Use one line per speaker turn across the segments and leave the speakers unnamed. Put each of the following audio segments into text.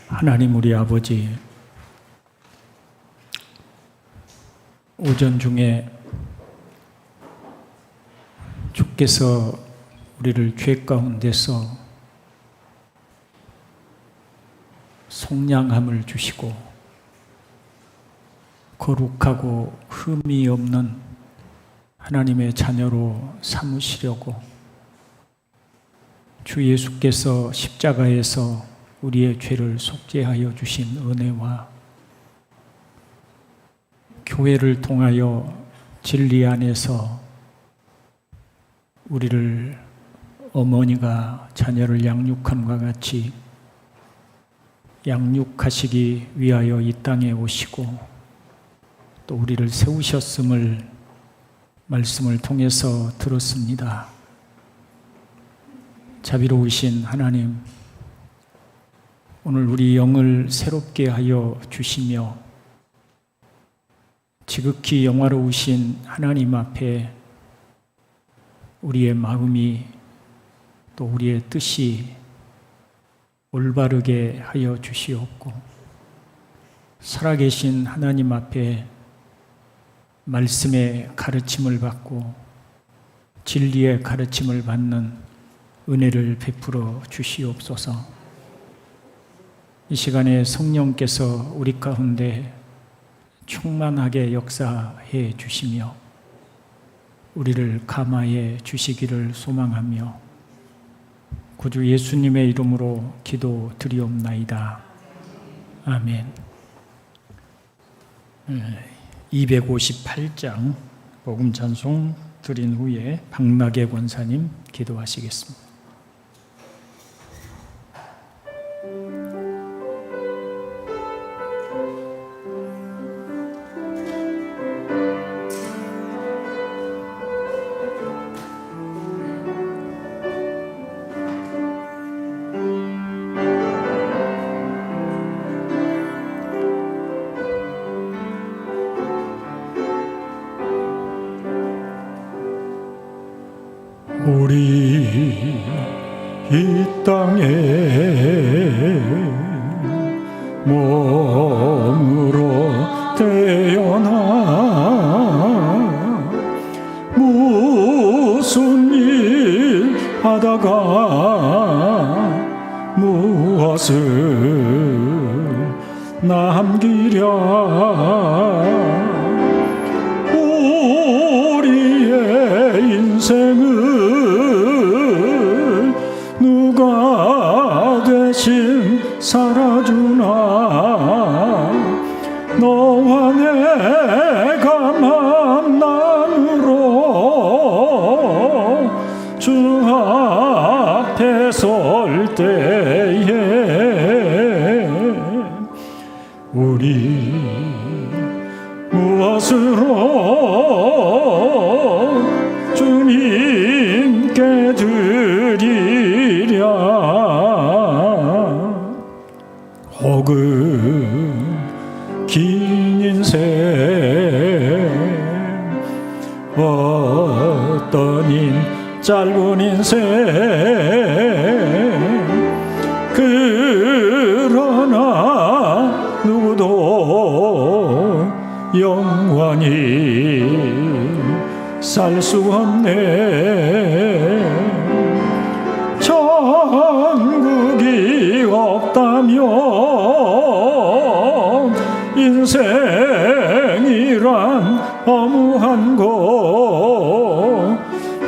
하나님 우리 아버지, 오전 중에 주께서 우리를 죄 가운데서 속량함을 주시고 거룩하고 흠이 없는 하나님의 자녀로 삼으시려고 주 예수께서 십자가에서 우리의 죄를 속죄하여 주신 은혜와 교회를 통하여 진리 안에서 우리를 어머니가 자녀를 양육함과 같이 양육하시기 위하여 이 땅에 오시고 또 우리를 세우셨음을 말씀을 통해서 들었습니다. 자비로우신 하나님, 오늘 우리 영을 새롭게 하여 주시며 지극히 영화로우신 하나님 앞에 우리의 마음이 또 우리의 뜻이 올바르게 하여 주시옵고 살아계신 하나님 앞에 말씀의 가르침을 받고 진리의 가르침을 받는 은혜를 베풀어 주시옵소서. 이 시간에 성령께서 우리 가운데 충만하게 역사해 주시며 우리를 감화해 주시기를 소망하며 구주 예수님의 이름으로 기도드리옵나이다. 아멘. 258장 복음 찬송 드린 후에 박나계 권사님 기도하시겠습니다. 우리 이 땅에 몸으로 태어나 무슨 일 하다가 무엇을 남기랴. 우리의 인생은 누가 대신 살아주나. 너와 내가 만남으로 주 앞에 설 때에 우리 무엇으로 주님께 드리랴. 혹은 긴 인생 어떤 짧은 인생 그러나 누구도 영원히 살 수 없네. 천국이 없다면 인생이란 허무한 곳.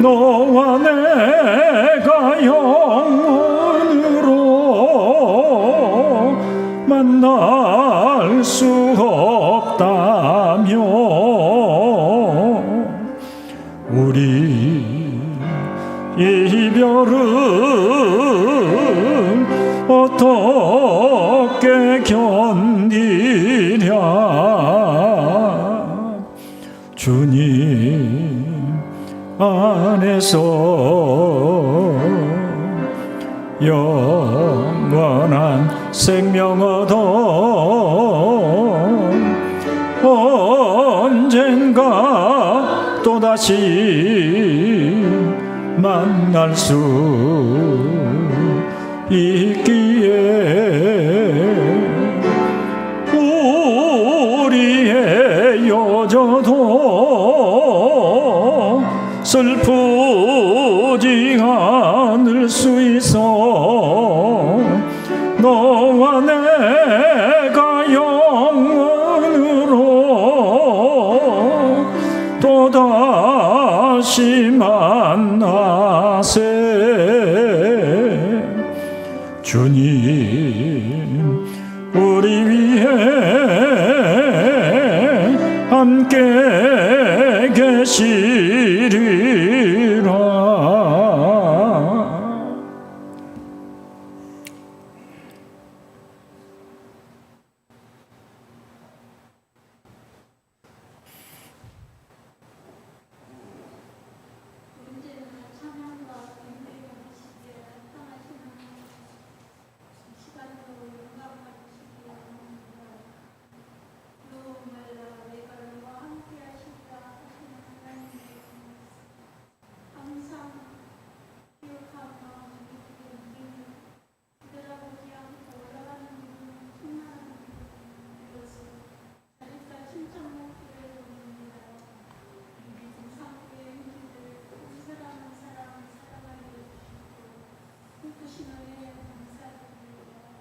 너와 내가 영원으로 만날 수 없다면 우리 이별은 어떻게 견디랴. 주님 안에서 영원한 생명 얻어 언젠가 또다시 만날 수 있기에 너와 내가 영원으로 또다시 만나세. 주님 우리 위해 함께 계시리라.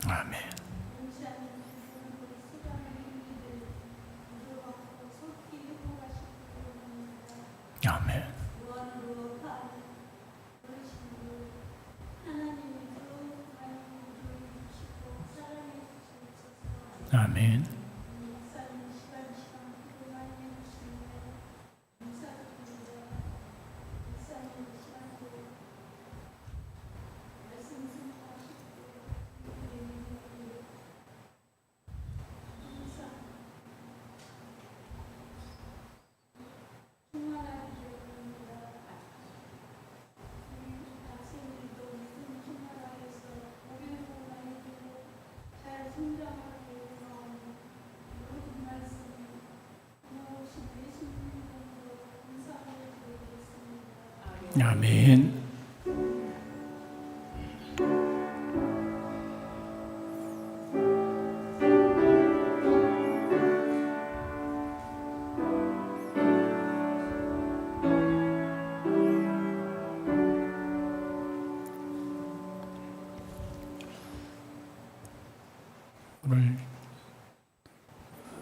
아멘. 아멘. 아멘. 아멘.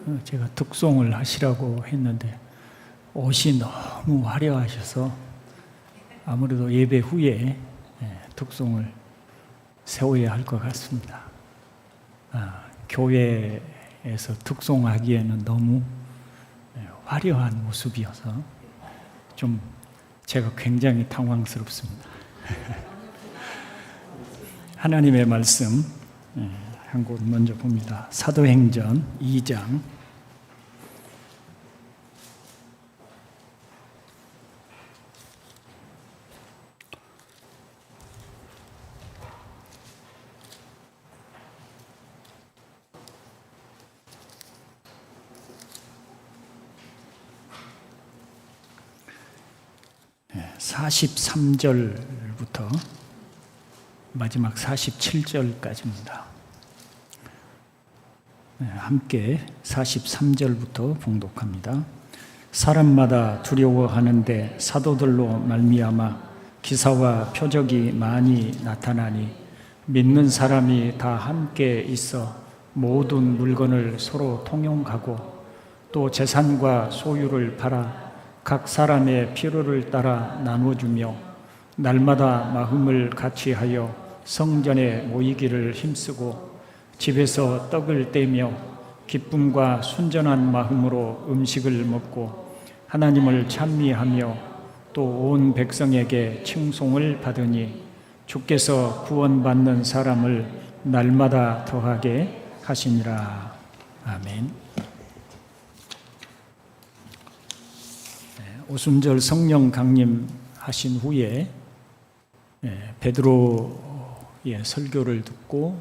오늘 제가 득송을 하시라고 했는데 옷이 너무 화려하셔서 아무래도 예배 후에 득송을 세워야 할 것 같습니다. 교회에서 득송하기에는 너무 화려한 모습이어서 좀 제가 굉장히 당황스럽습니다. 하나님의 말씀 한 곳 먼저 봅니다. 사도행전 2장 43절부터 마지막 47절까지입니다. 함께 43절부터 봉독합니다. 사람마다 두려워하는데 사도들로 말미암아 기사와 표적이 많이 나타나니 믿는 사람이 다 함께 있어 모든 물건을 서로 통용하고 또 재산과 소유를 팔아 각 사람의 필요를 따라 나눠주며 날마다 마음을 같이하여 성전에 모이기를 힘쓰고 집에서 떡을 떼며 기쁨과 순전한 마음으로 음식을 먹고 하나님을 찬미하며 또 온 백성에게 칭송을 받으니 주께서 구원받는 사람을 날마다 더하게 하시니라. 아멘. 오순절 성령 강림하신 후에 베드로의 설교를 듣고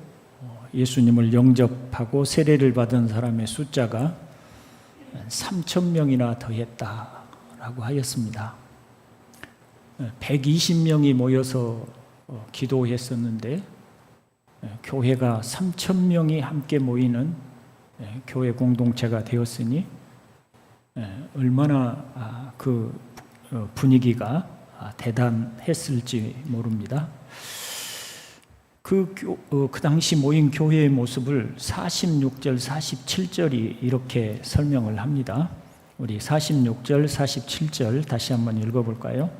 예수님을 영접하고 세례를 받은 사람의 숫자가 3,000명이나 더했다라고 하였습니다. 120명이 모여서 기도했었는데 교회가 3,000명이 함께 모이는 교회 공동체가 되었으니 얼마나 그 분위기가 대단했을지 모릅니다. 그 당시 모인 교회의 모습을 46절, 47절이 이렇게 설명을 합니다. 우리 46절, 47절 다시 한번 읽어볼까요?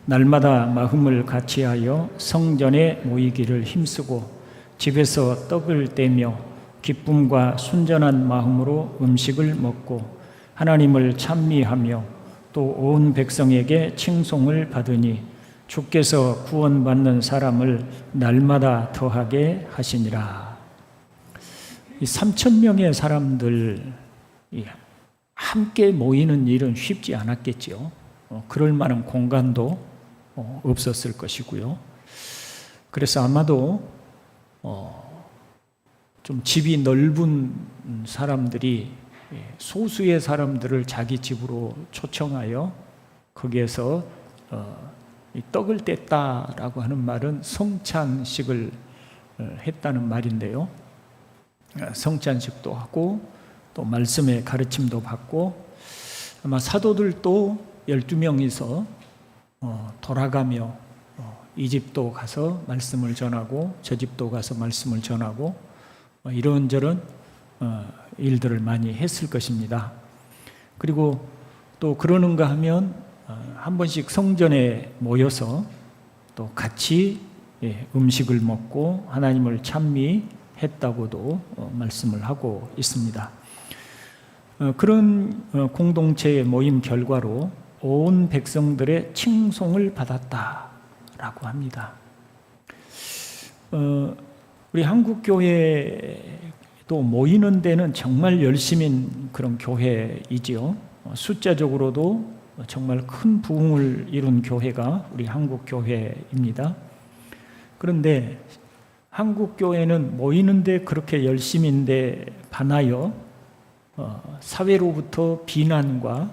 날마다 마음을 같이하여 성전에 모이기를 힘쓰고 집에서 떡을 떼며 기쁨과 순전한 마음으로 음식을 먹고 하나님을 찬미하며 또 온 백성에게 칭송을 받으니 주께서 구원받는 사람을 날마다 더하게 하시니라. 이 3,000명의 사람들 함께 모이는 일은 쉽지 않았겠죠. 그럴 만한 공간도 없었을 것이고요. 그래서 아마도 좀 집이 넓은 사람들이 소수의 사람들을 자기 집으로 초청하여 거기에서 이 떡을 뗐다라고 하는 말은 성찬식을 했다는 말인데요. 성찬식도 하고 또 말씀의 가르침도 받고 아마 사도들도 12명이서 돌아가며 이 집도 가서 말씀을 전하고 저 집도 가서 말씀을 전하고 이런저런 일들을 많이 했을 것입니다. 그리고 또 그러는가 하면 한 번씩 성전에 모여서 또 같이 음식을 먹고 하나님을 찬미했다고도 말씀을 하고 있습니다. 그런 공동체의 모임 결과로 온 백성들의 칭송을 받았다라고 합니다. 우리 한국교회도 모이는 데는 정말 열심인 그런 교회이지요. 숫자적으로도 정말 큰 부흥을 이룬 교회가 우리 한국교회입니다. 그런데 한국교회는 모이는데 그렇게 열심인데 반하여 사회로부터 비난과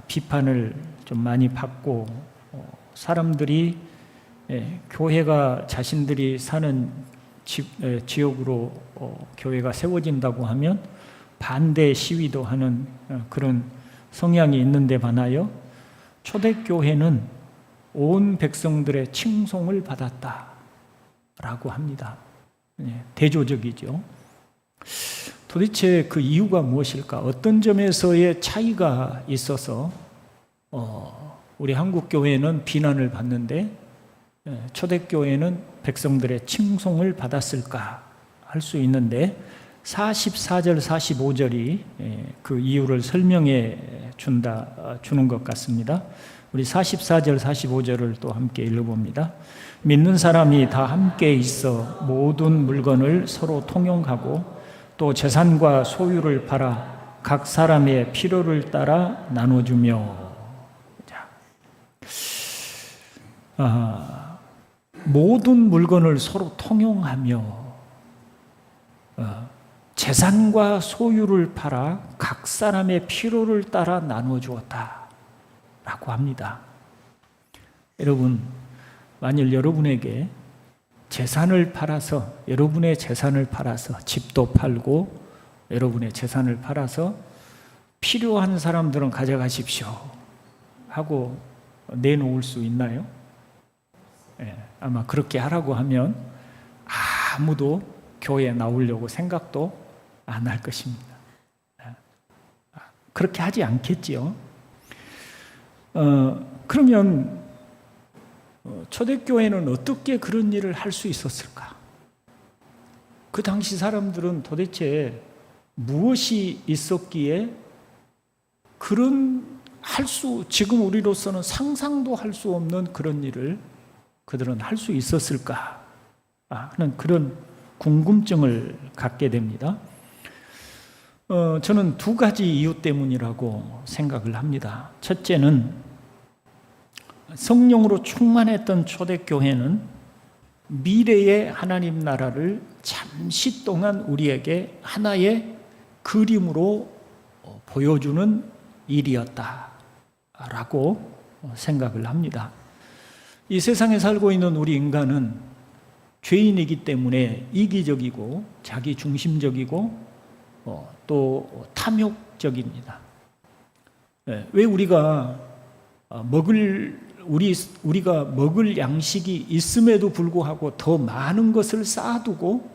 비판을 좀 많이 받고 사람들이 교회가 자신들이 사는 지역으로 교회가 세워진다고 하면 반대 시위도 하는 그런 성향이 있는데 반하여 초대교회는 온 백성들의 칭송을 받았다라고 합니다. 대조적이죠. 도대체 그 이유가 무엇일까? 어떤 점에서의 차이가 있어서 우리 한국교회는 비난을 받는데 초대교회는 백성들의 칭송을 받았을까 할 수 있는데 44절, 45절이 그 이유를 설명해 주는 것 같습니다. 우리 44절, 45절을 또 함께 읽어봅니다. 믿는 사람이 다 함께 있어 모든 물건을 서로 통용하고 또 재산과 소유를 팔아 각 사람의 필요를 따라 나눠주며 모든 물건을 서로 통용하며 재산과 소유를 팔아 각 사람의 필요를 따라 나눠주었다라고 합니다. 여러분, 만일 여러분에게 여러분의 재산을 팔아서 집도 팔고 여러분의 재산을 팔아서 필요한 사람들은 가져가십시오 하고 내놓을 수 있나요? 아마 그렇게 하라고 하면 아무도 교회에 나오려고 생각도 안 할 것입니다. 그렇게 하지 않겠지요. 그러면 초대교회는 어떻게 그런 일을 할 수 있었을까? 그 당시 사람들은 도대체 무엇이 있었기에 지금 우리로서는 상상도 할 수 없는 그런 일을 그들은 할 수 있었을까 하는 그런 궁금증을 갖게 됩니다. 저는 두 가지 이유 때문이라고 생각을 합니다. 첫째는 성령으로 충만했던 초대교회는 미래의 하나님 나라를 잠시 동안 우리에게 하나의 그림으로 보여주는 일이었다라고 생각을 합니다. 이 세상에 살고 있는 우리 인간은 죄인이기 때문에 이기적이고 자기중심적이고 또 탐욕적입니다. 왜 우리가 우리가 먹을 양식이 있음에도 불구하고 더 많은 것을 쌓아두고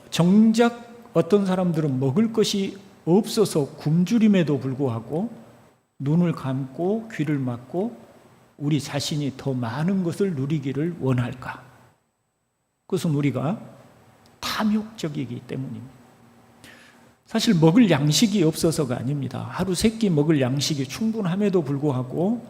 정작 어떤 사람들은 먹을 것이 없어서 굶주림에도 불구하고 눈을 감고 귀를 막고 우리 자신이 더 많은 것을 누리기를 원할까? 그것은 우리가 탐욕적이기 때문입니다. 사실 먹을 양식이 없어서가 아닙니다. 하루 세 끼 먹을 양식이 충분함에도 불구하고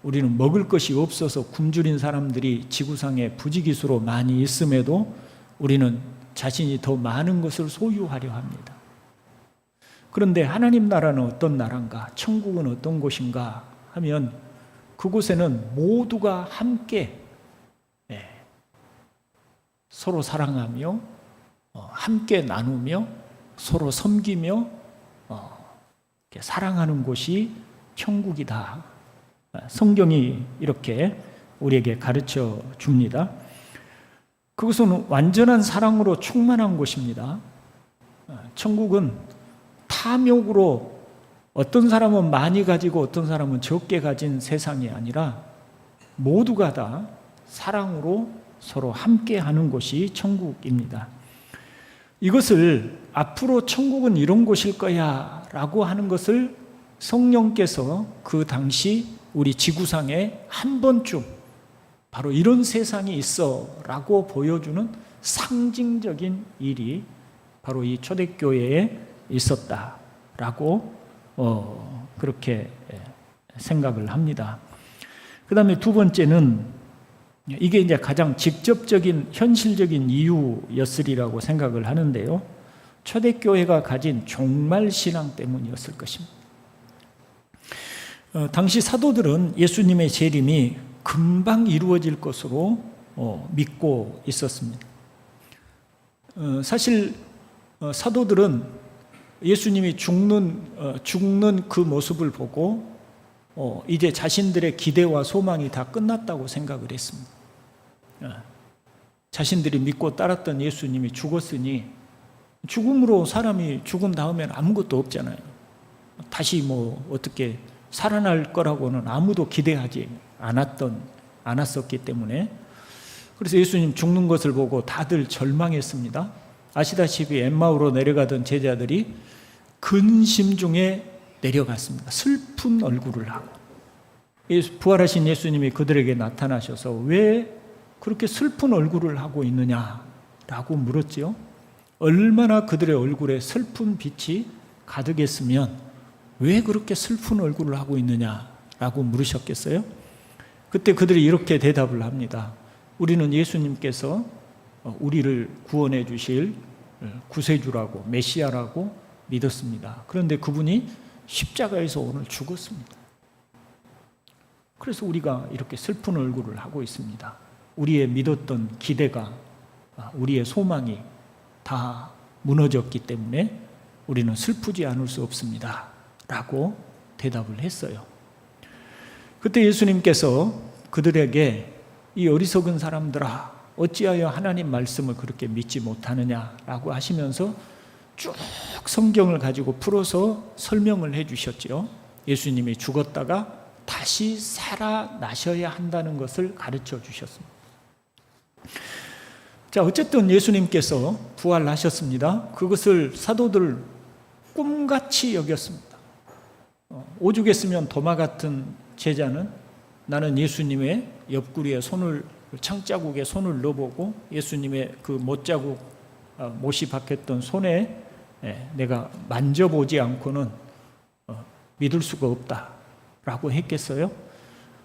우리는 먹을 것이 없어서 굶주린 사람들이 지구상에 부지기수로 많이 있음에도 우리는 자신이 더 많은 것을 소유하려 합니다. 그런데 하나님 나라는 어떤 나라인가? 천국은 어떤 곳인가? 하면 그곳에는 모두가 함께 서로 사랑하며 함께 나누며 서로 섬기며 사랑하는 곳이 천국이다. 성경이 이렇게 우리에게 가르쳐 줍니다. 그것은 완전한 사랑으로 충만한 곳입니다. 천국은 탐욕으로 어떤 사람은 많이 가지고 어떤 사람은 적게 가진 세상이 아니라 모두가 다 사랑으로 서로 함께 하는 곳이 천국입니다. 이것을 앞으로 천국은 이런 곳일 거야 라고 하는 것을 성령께서 그 당시 우리 지구상에 한 번쯤 바로 이런 세상이 있어 라고 보여주는 상징적인 일이 바로 이 초대교회에 있었다라고 그렇게 생각을 합니다. 그 다음에 두 번째는 이게 이제 가장 직접적인 현실적인 이유였으리라고 생각을 하는데요. 초대교회가 가진 종말신앙 때문이었을 것입니다. 당시 사도들은 예수님의 재림이 금방 이루어질 것으로 믿고 있었습니다. 사실 사도들은 예수님이 죽는 그 모습을 보고 이제 자신들의 기대와 소망이 다 끝났다고 생각을 했습니다. 자신들이 믿고 따랐던 예수님이 죽었으니 죽음으로 사람이 죽은 다음에는 아무것도 없잖아요. 다시 어떻게 살아날 거라고는 아무도 기대하지 않았었기 때문에 그래서 예수님 죽는 것을 보고 다들 절망했습니다. 아시다시피 엠마오로 내려가던 제자들이 근심 중에 내려갔습니다. 슬픈 얼굴을 하고 부활하신 예수님이 그들에게 나타나셔서 왜 그렇게 슬픈 얼굴을 하고 있느냐라고 물었지요. 얼마나 그들의 얼굴에 슬픈 빛이 가득했으면 왜 그렇게 슬픈 얼굴을 하고 있느냐라고 물으셨겠어요? 그때 그들이 이렇게 대답을 합니다. 우리는 예수님께서 우리를 구원해 주실 구세주라고 메시아라고 믿었습니다. 그런데 그분이 십자가에서 오늘 죽었습니다. 그래서 우리가 이렇게 슬픈 얼굴을 하고 있습니다. 우리의 믿었던 기대가, 우리의 소망이 다 무너졌기 때문에 우리는 슬프지 않을 수 없습니다. 라고 대답을 했어요. 그때 예수님께서 그들에게 이 어리석은 사람들아 어찌하여 하나님 말씀을 그렇게 믿지 못하느냐라고 하시면서 쭉 성경을 가지고 풀어서 설명을 해 주셨죠. 예수님이 죽었다가 다시 살아나셔야 한다는 것을 가르쳐 주셨습니다. 자, 어쨌든 예수님께서 부활하셨습니다. 그것을 사도들 꿈같이 여겼습니다. 오죽했으면 도마 같은 제자는 나는 예수님의 옆구리에 창자국에 손을 넣어보고 예수님의 그 못자국, 못이 박혔던 손에 내가 만져보지 않고는 믿을 수가 없다라고 했겠어요?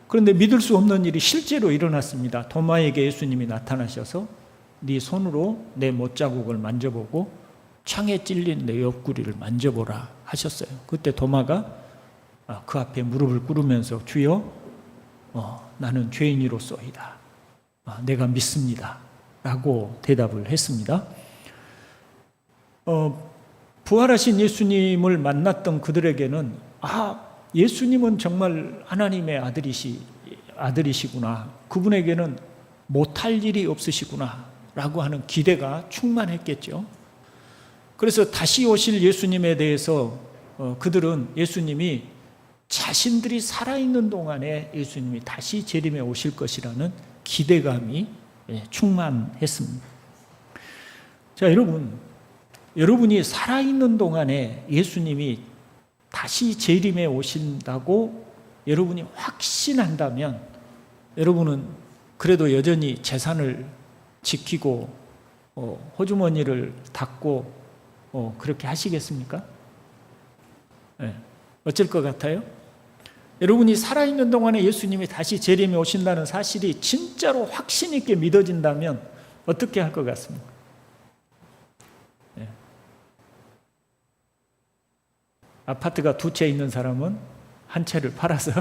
그런데 믿을 수 없는 일이 실제로 일어났습니다. 도마에게 예수님이 나타나셔서 네 손으로 내 못자국을 만져보고 창에 찔린 내 옆구리를 만져보라 하셨어요. 그때 도마가 그 앞에 무릎을 꿇으면서 주여 나는 죄인이로소이다. 내가 믿습니다. 라고 대답을 했습니다. 부활하신 예수님을 만났던 그들에게는 예수님은 정말 하나님의 아들이시구나. 그분에게는 못할 일이 없으시구나. 라고 하는 기대가 충만했겠죠. 그래서 다시 오실 예수님에 대해서 그들은 예수님이 자신들이 살아있는 동안에 예수님이 다시 재림해 오실 것이라는 기대감이 충만했습니다. 자, 여러분이 살아있는 동안에 예수님이 다시 재림해 오신다고 여러분이 확신한다면 여러분은 그래도 여전히 재산을 지키고 호주머니를 닫고 그렇게 하시겠습니까? 네. 어쩔 것 같아요? 여러분이 살아있는 동안에 예수님이 다시 재림해 오신다는 사실이 진짜로 확신 있게 믿어진다면 어떻게 할 것 같습니까? 네. 아파트가 2채 있는 사람은 한 채를 팔아서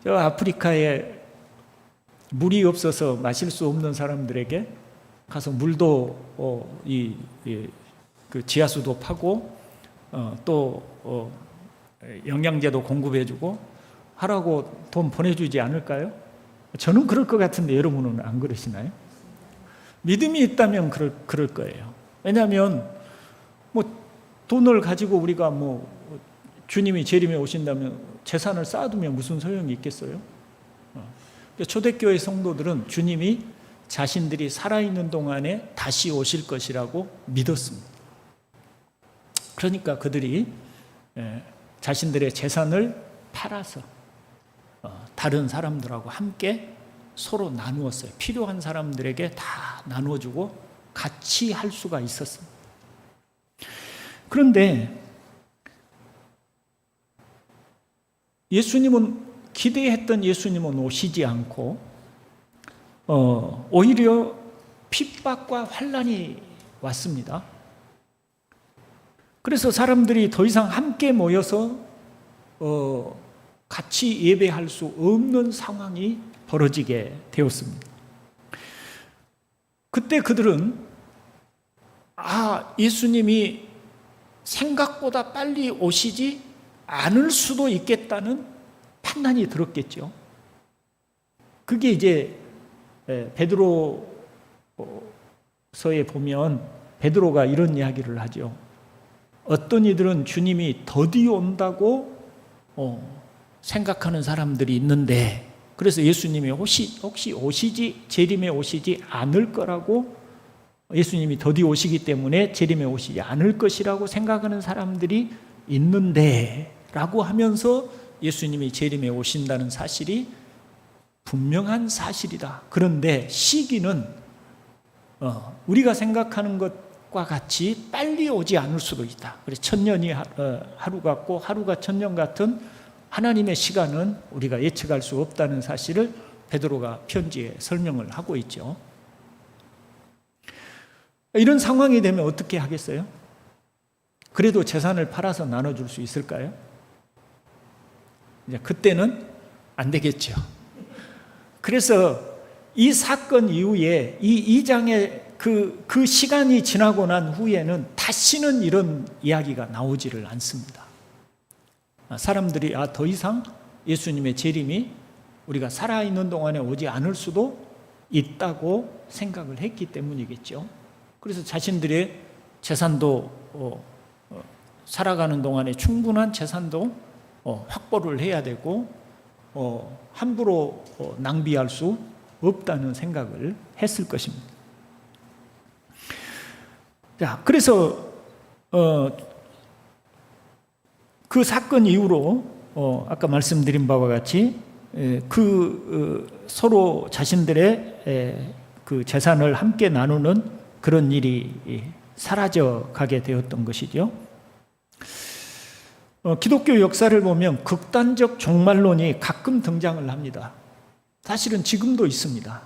저 아프리카에 물이 없어서 마실 수 없는 사람들에게 가서 물도 그 지하수도 파고 또 영양제도 공급해주고 하라고 돈 보내주지 않을까요? 저는 그럴 것 같은데 여러분은 안 그러시나요? 믿음이 있다면 그럴 거예요. 왜냐하면 돈을 가지고 우리가 주님이 재림에 오신다면 재산을 쌓아두면 무슨 소용이 있겠어요? 초대교회 성도들은 주님이 자신들이 살아있는 동안에 다시 오실 것이라고 믿었습니다. 그러니까 그들이 자신들의 재산을 팔아서 다른 사람들하고 함께 서로 나누었어요. 필요한 사람들에게 다 나눠주고 같이 할 수가 있었습니다. 그런데 기대했던 예수님은 오시지 않고 오히려 핍박과 환난이 왔습니다. 그래서 사람들이 더 이상 함께 모여서 같이 예배할 수 없는 상황이 벌어지게 되었습니다. 그때 그들은 예수님이 생각보다 빨리 오시지 않을 수도 있겠다는 판단이 들었겠죠. 그게 이제 베드로서에 보면 베드로가 이런 이야기를 하죠. 어떤 이들은 주님이 더디 온다고 생각하는 사람들이 있는데, 그래서 예수님이 혹시 재림에 오시지 않을 거라고, 예수님이 더디 오시기 때문에 재림에 오시지 않을 것이라고 생각하는 사람들이 있는데 라고 하면서 예수님이 재림에 오신다는 사실이 분명한 사실이다. 그런데 시기는 우리가 생각하는 것과 같이 빨리 오지 않을 수도 있다. 그래서 1000년이 하루 같고 하루가 1000년 같은 하나님의 시간은 우리가 예측할 수 없다는 사실을 베드로가 편지에 설명을 하고 있죠. 이런 상황이 되면 어떻게 하겠어요? 그래도 재산을 팔아서 나눠줄 수 있을까요? 이제 그때는 안 되겠죠. 그래서 이 사건 이후에 이 2장의 그 시간이 지나고 난 후에는 다시는 이런 이야기가 나오지를 않습니다. 사람들이 더 이상 예수님의 재림이 우리가 살아있는 동안에 오지 않을 수도 있다고 생각을 했기 때문이겠죠. 그래서 자신들의 재산도 살아가는 동안에 충분한 재산도 확보를 해야 되고 함부로 낭비할 수 없다는 생각을 했을 것입니다. 자, 그래서 그 사건 이후로 아까 말씀드린 바와 같이 서로 자신들의 그 재산을 함께 나누는 그런 일이 사라져 가게 되었던 것이죠. 기독교 역사를 보면 극단적 종말론이 가끔 등장을 합니다. 사실은 지금도 있습니다.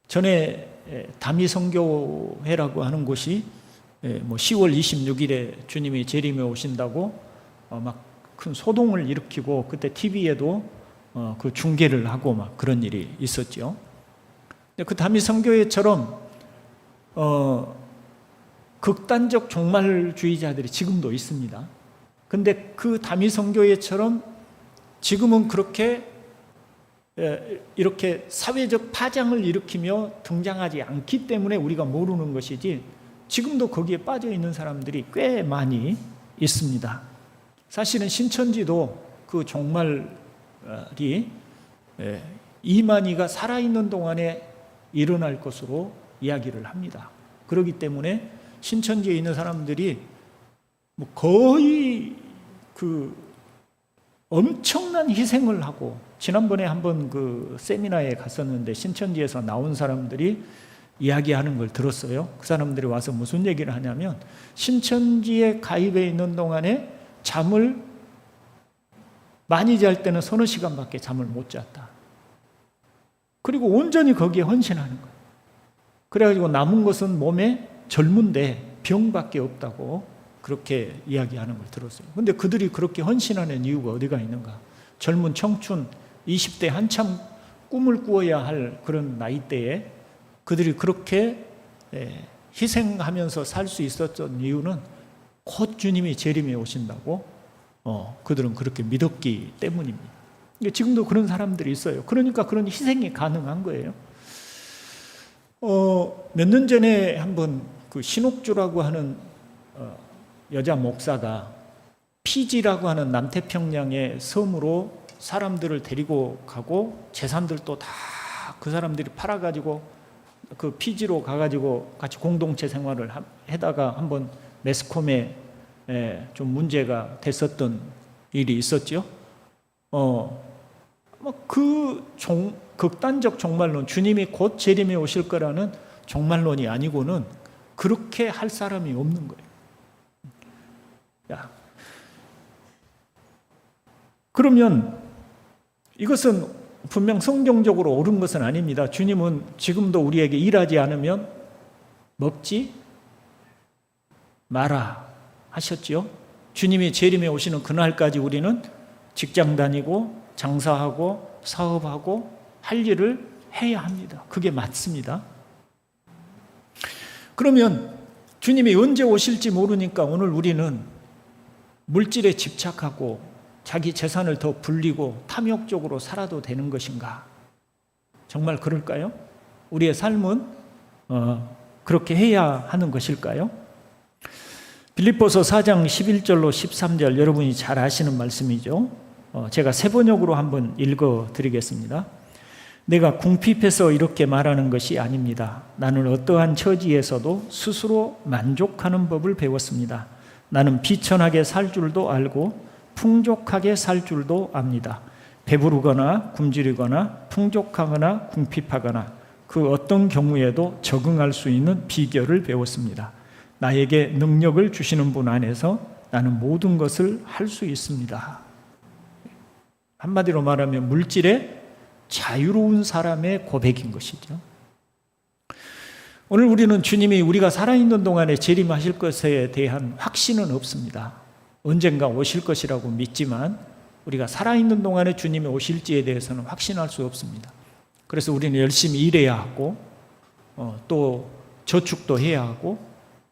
전에 다미선교회라고 하는 곳이 10월 26일에 주님이 재림에 오신다고 막 큰 소동을 일으키고 그때 TV에도 그 중계를 하고 막 그런 일이 있었죠. 그 다미선교회처럼 극단적 종말주의자들이 지금도 있습니다. 근데 그 다미선교회처럼 지금은 이렇게 사회적 파장을 일으키며 등장하지 않기 때문에 우리가 모르는 것이지, 지금도 거기에 빠져 있는 사람들이 꽤 많이 있습니다. 사실은 신천지도 그 종말이 이만희가 살아있는 동안에 일어날 것으로 이야기를 합니다. 그렇기 때문에 신천지에 있는 사람들이 뭐 거의 그 엄청난 희생을 하고, 지난번에 한번 그 세미나에 갔었는데 신천지에서 나온 사람들이 이야기하는 걸 들었어요. 그 사람들이 와서 무슨 얘기를 하냐면, 신천지에 가입해 있는 동안에 잠을 많이 잘 때는 서너 시간밖에 잠을 못 잤다. 그리고 온전히 거기에 헌신하는 거예요. 그래가지고 남은 것은 몸에 젊은데 병밖에 없다고 그렇게 이야기하는 걸 들었어요. 근데 그들이 그렇게 헌신하는 이유가 어디가 있는가? 젊은 청춘 20대 한참 꿈을 꾸어야 할 그런 나이대에 그들이 그렇게 희생하면서 살 수 있었던 이유는 곧 주님이 재림에 오신다고 그들은 그렇게 믿었기 때문입니다. 지금도 그런 사람들이 있어요. 그러니까 그런 희생이 가능한 거예요. 몇 년 전에 한번 그 신옥주라고 하는 여자 목사가 피지라고 하는 남태평양의 섬으로 사람들을 데리고 가고 재산들도 다 그 사람들이 팔아가지고 그 피지로 가가지고 같이 공동체 생활을 하다가 한번 매스컴에 좀 문제가 됐었던 일이 있었죠. 극단적 종말론, 주님이 곧 재림에 오실 거라는 종말론이 아니고는 그렇게 할 사람이 없는 거예요. 그러면 이것은 분명 성경적으로 옳은 것은 아닙니다. 주님은 지금도 우리에게 일하지 않으면 먹지 마라 하셨지요. 주님이 재림에 오시는 그날까지 우리는 직장 다니고 장사하고 사업하고 할 일을 해야 합니다. 그게 맞습니다. 그러면 주님이 언제 오실지 모르니까 오늘 우리는 물질에 집착하고 자기 재산을 더 불리고 탐욕적으로 살아도 되는 것인가? 정말 그럴까요? 우리의 삶은 그렇게 해야 하는 것일까요? 빌립보서 4장 11절로 13절, 여러분이 잘 아시는 말씀이죠. 제가 새 번역으로 한번 읽어드리겠습니다. 내가 궁핍해서 이렇게 말하는 것이 아닙니다. 나는 어떠한 처지에서도 스스로 만족하는 법을 배웠습니다. 나는 비천하게 살 줄도 알고 풍족하게 살 줄도 압니다. 배부르거나 굶주리거나 풍족하거나 궁핍하거나 그 어떤 경우에도 적응할 수 있는 비결을 배웠습니다. 나에게 능력을 주시는 분 안에서 나는 모든 것을 할 수 있습니다. 한마디로 말하면 물질에 자유로운 사람의 고백인 것이죠. 오늘 우리는 주님이 우리가 살아있는 동안에 재림하실 것에 대한 확신은 없습니다. 언젠가 오실 것이라고 믿지만 우리가 살아있는 동안에 주님이 오실지에 대해서는 확신할 수 없습니다. 그래서 우리는 열심히 일해야 하고 또 저축도 해야 하고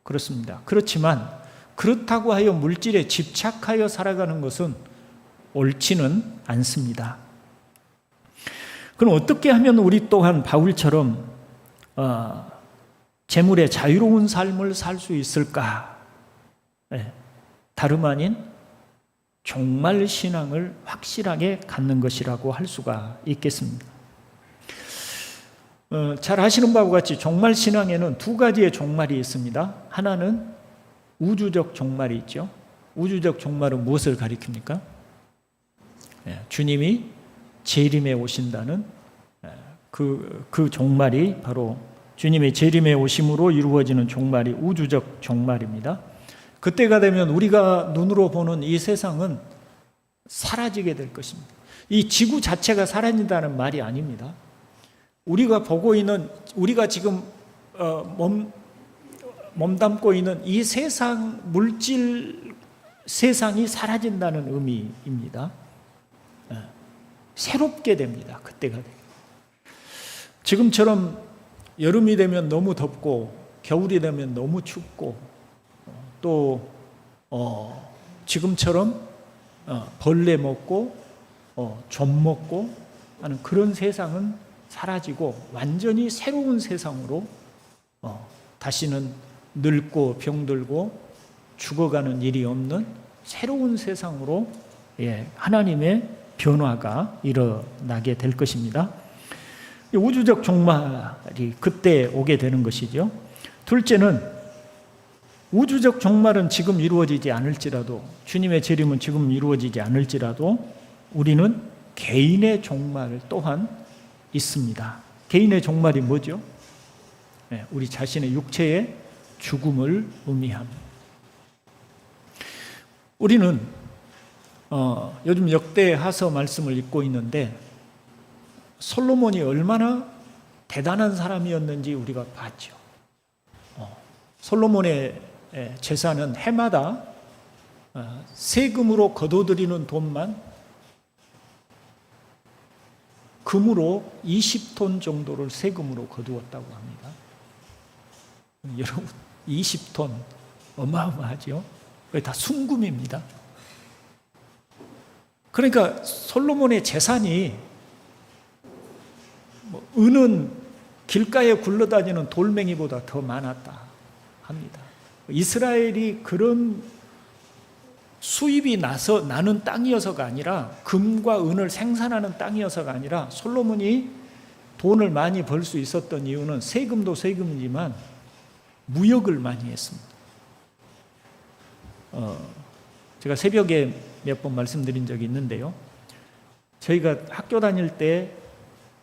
그렇습니다. 그렇지만 그렇다고 하여 물질에 집착하여 살아가는 것은 옳지는 않습니다. 그럼 어떻게 하면 우리 또한 바울처럼 재물의 자유로운 삶을 살 수 있을까? 다름 아닌 종말 신앙을 확실하게 갖는 것이라고 할 수가 있겠습니다. 잘 아시는 바와 같이 종말 신앙에는 두 가지의 종말이 있습니다. 하나는 우주적 종말이 있죠. 우주적 종말은 무엇을 가리킵니까? 주님이 재림에 오신다는 그 종말이 바로 주님의 재림에 오심으로 이루어지는 종말이 우주적 종말입니다. 그때가 되면 우리가 눈으로 보는 이 세상은 사라지게 될 것입니다. 이 지구 자체가 사라진다는 말이 아닙니다. 우리가 보고 있는, 우리가 지금 몸담고 있는 이 세상, 물질 세상이 사라진다는 의미입니다. 새롭게 됩니다. 그때가 되면. 지금처럼 여름이 되면 너무 덥고 겨울이 되면 너무 춥고 또 지금처럼 벌레 먹고 좀 먹고 하는 그런 세상은 사라지고 완전히 새로운 세상으로 다시는 늙고 병들고 죽어가는 일이 없는 새로운 세상으로 하나님의 변화가 일어나게 될 것입니다. 우주적 종말이 그때 오게 되는 것이죠. 둘째는 우주적 종말은 지금 이루어지지 않을지라도, 주님의 재림은 지금 이루어지지 않을지라도 우리는 개인의 종말 또한 있습니다. 개인의 종말이 뭐죠? 우리 자신의 육체의 죽음을 의미합니다. 우리는 요즘 역대하서 말씀을 읽고 있는데 솔로몬이 얼마나 대단한 사람이었는지 우리가 봤죠. 솔로몬의 재산은 해마다 세금으로 거둬들이는 돈만 금으로 20톤 정도를 세금으로 거두었다고 합니다. 여러분, 20톤 어마어마하죠? 그게 다 순금입니다. 그러니까 솔로몬의 재산이 은은 길가에 굴러다니는 돌멩이보다 더 많았다 합니다. 이스라엘이 그런 수입이 나는 땅이어서가 아니라, 금과 은을 생산하는 땅이어서가 아니라, 솔로몬이 돈을 많이 벌 수 있었던 이유는 세금도 세금이지만 무역을 많이 했습니다. 제가 새벽에 몇 번 말씀드린 적이 있는데요. 저희가 학교 다닐 때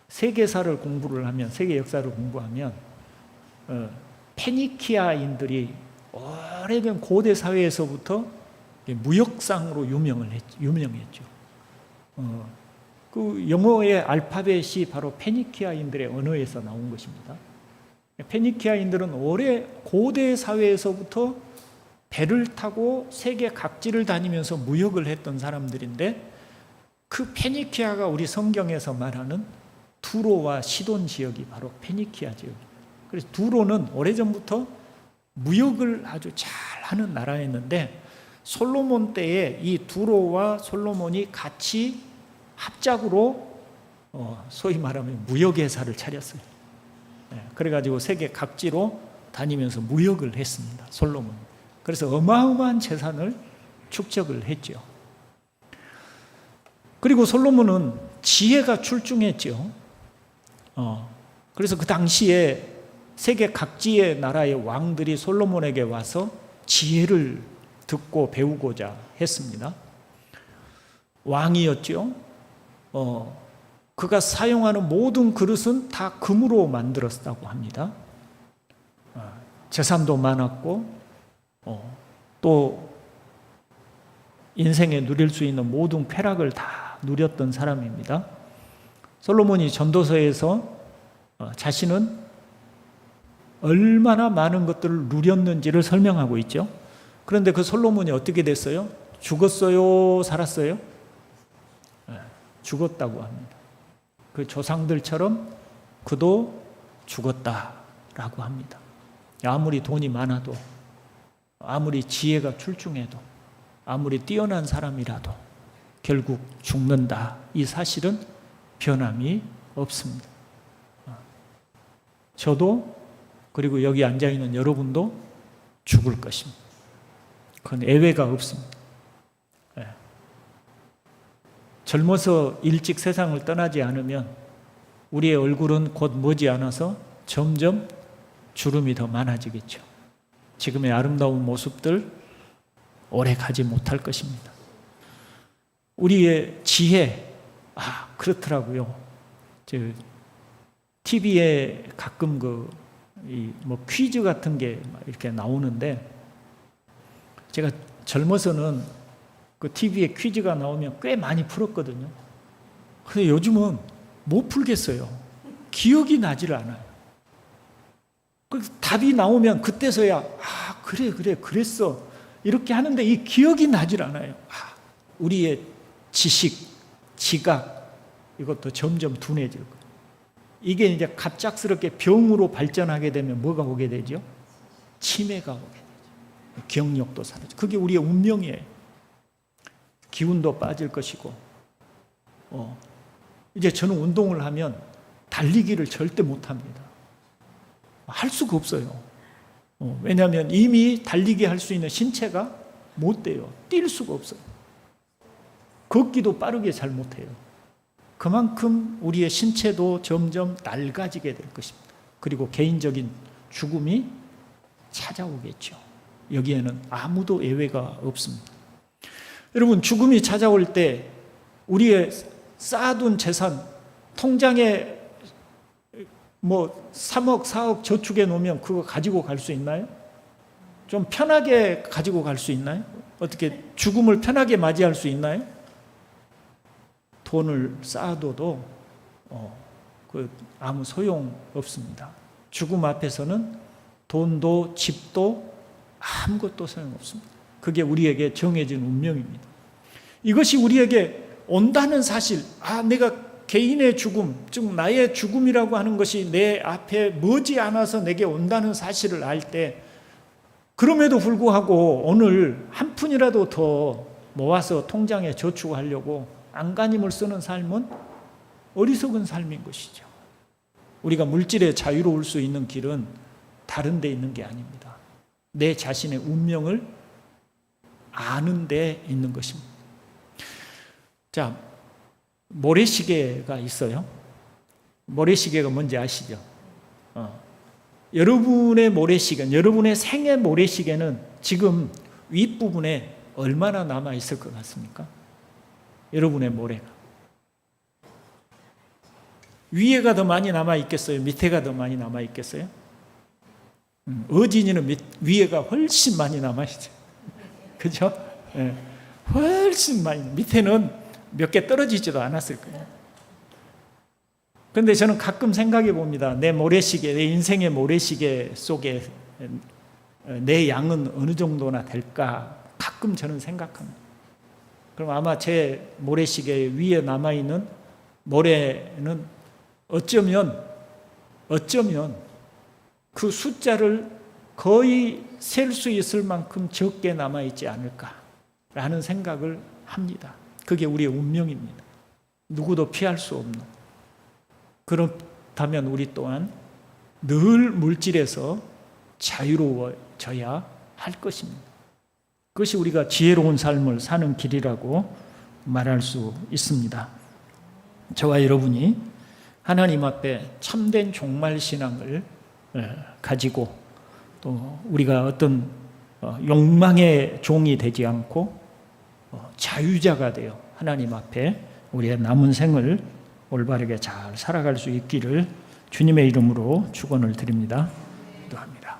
세계사를 공부를 하면, 세계 역사를 공부하면 페니키아인들이 오래된 고대 사회에서부터 무역상으로 유명했죠. 그 영어의 알파벳이 바로 페니키아인들의 언어에서 나온 것입니다. 페니키아인들은 고대 사회에서부터 배를 타고 세계 각지를 다니면서 무역을 했던 사람들인데, 그 페니키아가 우리 성경에서 말하는 두로와 시돈 지역이 바로 페니키아 지역. 그래서 두로는 오래전부터 무역을 아주 잘하는 나라였는데, 솔로몬 때에 이 두로와 솔로몬이 같이 합작으로 소위 말하면 무역회사를 차렸어요. 그래가지고 세계 각지로 다니면서 무역을 했습니다, 솔로몬. 그래서 어마어마한 재산을 축적을 했죠. 그리고 솔로몬은 지혜가 출중했죠. 그래서 그 당시에 세계 각지의 나라의 왕들이 솔로몬에게 와서 지혜를 듣고 배우고자 했습니다. 왕이었죠. 그가 사용하는 모든 그릇은 다 금으로 만들었다고 합니다. 재산도 많았고, 또 인생에 누릴 수 있는 모든 쾌락을 다 누렸던 사람입니다. 솔로몬이 전도서에서 자신은 얼마나 많은 것들을 누렸는지를 설명하고 있죠. 그런데 그 솔로몬이 어떻게 됐어요? 죽었어요? 살았어요? 죽었다고 합니다. 그 조상들처럼 그도 죽었다라고 합니다. 아무리 돈이 많아도, 아무리 지혜가 출중해도, 아무리 뛰어난 사람이라도 결국 죽는다. 이 사실은 변함이 없습니다. 저도, 그리고 여기 앉아있는 여러분도 죽을 것입니다. 그건 예외가 없습니다. 젊어서 일찍 세상을 떠나지 않으면 우리의 얼굴은 곧 머지않아서 점점 주름이 더 많아지겠죠. 지금의 아름다운 모습들 오래 가지 못할 것입니다. 우리의 지혜, 그렇더라고요. TV에 가끔 퀴즈 같은 게 이렇게 나오는데, 제가 젊어서는 그 TV에 퀴즈가 나오면 꽤 많이 풀었거든요. 근데 요즘은 못 풀겠어요. 기억이 나지를 않아요. 답이 나오면 그때서야 그래 그랬어 이렇게 하는데, 이 기억이 나질 않아요. 우리의 지식, 지각, 이것도 점점 둔해질 거예요. 이게 이제 갑작스럽게 병으로 발전하게 되면 뭐가 오게 되죠? 치매가 오게 되죠. 기억력도 사라지죠. 그게 우리의 운명이에요. 기운도 빠질 것이고, 이제 저는 운동을 하면 달리기를 절대 못합니다. 할 수가 없어요. 왜냐하면 이미 달리기 할 수 있는 신체가 못 돼요. 뛸 수가 없어요. 걷기도 빠르게 잘 못해요. 그만큼 우리의 신체도 점점 낡아지게 될 것입니다. 그리고 개인적인 죽음이 찾아오겠죠. 여기에는 아무도 예외가 없습니다. 여러분, 죽음이 찾아올 때 우리의 쌓아둔 재산, 통장에 3억, 4억 저축해 놓으면 그거 가지고 갈 수 있나요? 좀 편하게 가지고 갈 수 있나요? 어떻게 죽음을 편하게 맞이할 수 있나요? 돈을 쌓아둬도 아무 소용 없습니다. 죽음 앞에서는 돈도 집도 아무것도 소용없습니다. 그게 우리에게 정해진 운명입니다. 이것이 우리에게 온다는 사실, 내가 개인의 죽음, 즉 나의 죽음이라고 하는 것이 내 앞에 머지않아서 내게 온다는 사실을 알 때, 그럼에도 불구하고 오늘 한 푼이라도 더 모아서 통장에 저축하려고 안간힘을 쓰는 삶은 어리석은 삶인 것이죠. 우리가 물질에 자유로울 수 있는 길은 다른 데 있는 게 아닙니다. 내 자신의 운명을 아는 데 있는 것입니다. 자, 모래시계가 있어요. 모래시계가 뭔지 아시죠? 여러분의 모래시계, 여러분의 생의 모래시계는 지금 윗부분에 얼마나 남아있을 것 같습니까? 여러분의 모래가. 위에가 더 많이 남아있겠어요? 밑에가 더 많이 남아있겠어요? 어진이는 위에가 훨씬 많이 남아있죠. 그죠? 네. 훨씬 많이. 밑에는 몇 개 떨어지지도 않았을 거예요. 그런데 저는 가끔 생각해 봅니다. 내 모래시계, 내 인생의 모래시계 속에 내 양은 어느 정도나 될까? 가끔 저는 생각합니다. 그럼 아마 제 모래시계 위에 남아있는 모래는 어쩌면 그 숫자를 거의 셀 수 있을 만큼 적게 남아있지 않을까라는 생각을 합니다. 그게 우리의 운명입니다. 누구도 피할 수 없는. 그렇다면 우리 또한 늘 물질에서 자유로워져야 할 것입니다. 그것이 우리가 지혜로운 삶을 사는 길이라고 말할 수 있습니다. 저와 여러분이 하나님 앞에 참된 종말신앙을 가지고 또 우리가 어떤 욕망의 종이 되지 않고 자유자가 되어 하나님 앞에 우리의 남은 생을 올바르게 잘 살아갈 수 있기를 주님의 이름으로 축원을 드립니다. 기도합니다.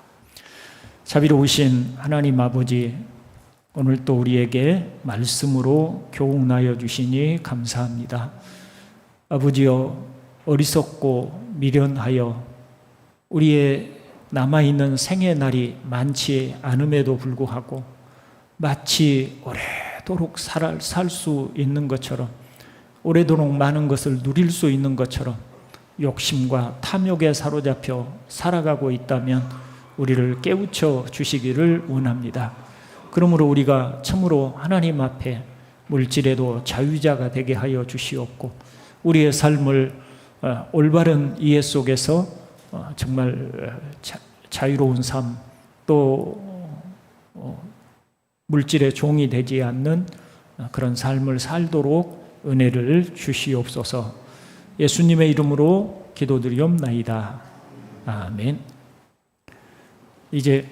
자비로우신 하나님 아버지, 오늘 또 우리에게 말씀으로 교훈하여 주시니 감사합니다. 아버지여, 어리석고 미련하여 우리의 남아있는 생의 날이 많지 않음에도 불구하고 마치 오래도록 살 수 있는 것처럼, 오래도록 많은 것을 누릴 수 있는 것처럼 욕심과 탐욕에 사로잡혀 살아가고 있다면 우리를 깨우쳐 주시기를 원합니다. 그러므로 우리가 참으로 하나님 앞에 물질에도 자유자가 되게 하여 주시옵고, 우리의 삶을 올바른 이해 속에서 정말 자유로운 삶, 또 물질의 종이 되지 않는 그런 삶을 살도록 은혜를 주시옵소서. 예수님의 이름으로 기도드리옵나이다. 아멘. 이제